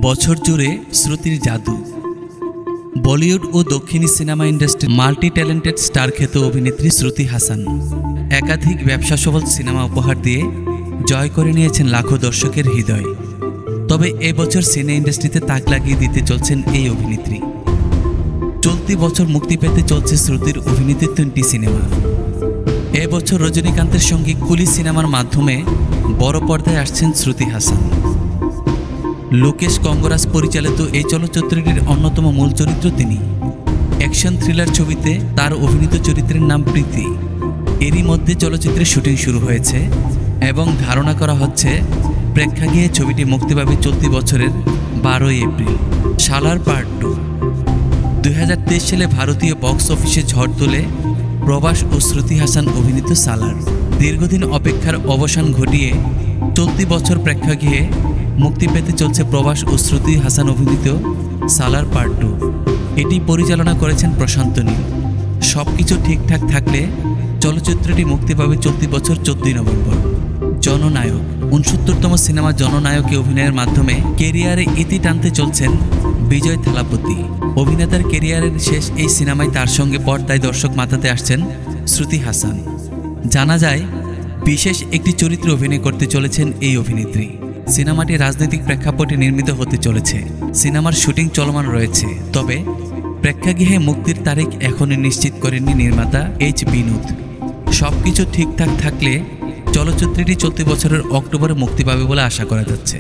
বছর জুড়ে শ্রুতির জাদু। বলিউড ও দক্ষিণী সিনেমা ইন্ডাস্ট্রির মাল্টি ট্যালেন্টেড স্টার খ্যাত অভিনেত্রী শ্রুতি হাসান একাধিক ব্যবসা সফল সিনেমা উপহার দিয়ে জয় করে নিয়েছেন লাখো দর্শকের হৃদয়। তবে এবছর সিনে ইন্ডাস্ট্রিতে তাক লাগিয়ে দিতে চলছেন এই অভিনেত্রী। চলতি বছর মুক্তি পেতে চলছে শ্রুতির অভিনীত 3টি সিনেমা। এবছর রজনীকান্তের সঙ্গে কুলি সিনেমার মাধ্যমে বড় পর্দায় আসছেন শ্রুতি হাসান। লোকেশ কঙ্গরাজ পরিচালিত এই চলচ্চিত্রটির অন্যতম মূল চরিত্র তিনি। অ্যাকশন থ্রিলার ছবিতে তার অভিনীত চরিত্রের নাম প্রীতি। এরই মধ্যে চলচ্চিত্রের শুটিং শুরু হয়েছে এবং ধারণা করা হচ্ছে প্রেক্ষাগৃহে ছবিটি মুক্তি পাবে চলতি বছরের 12 এপ্রিল। সালার পার্ট 2। 2023 সালে ভারতীয় বক্স অফিসে ঝড় তোলে প্রভাস ও শ্রুতি হাসান অভিনীত সালার। দীর্ঘদিন অপেক্ষার অবসান ঘটিয়ে চলতি বছর প্রেক্ষাগৃহে মুক্তি পেতে চলছে প্রভাস ও শ্রুতি হাসান অভিনীত সালার পার্ট 2। এটি পরিচালনা করেছেন প্রশান্ত নীল। সবকিছু ঠিকঠাক থাকলে চলচ্চিত্রটি মুক্তি পাবে চলতি বছর 14 নভেম্বর। জননায়ক 69তম সিনেমা জননায়কে অভিনয়ের মাধ্যমে কেরিয়ারে ইতি টানতে চলছেন বিজয় থালাপতি। অভিনেতার কেরিয়ারের শেষ এই সিনেমায় তার সঙ্গে পর্দায় দর্শক মাতাতে আসছেন শ্রুতি হাসান। জানা যায় বিশেষ একটি চরিত্রে অভিনয় করতে চলেছেন এই অভিনেত্রী। সিনেমাটি রাজনৈতিক প্রেক্ষাপটে নির্মিত হতে চলেছে। সিনেমার শুটিং চলমান রয়েছে, তবে প্রেক্ষাগৃহে মুক্তির তারিখ এখনই নিশ্চিত করেননি নির্মাতা এইচ বিনোদ। সবকিছু ঠিকঠাক থাকলে চলচ্চিত্রটি চলতি বছরের অক্টোবরে মুক্তি পাবে বলে আশা করা যাচ্ছে।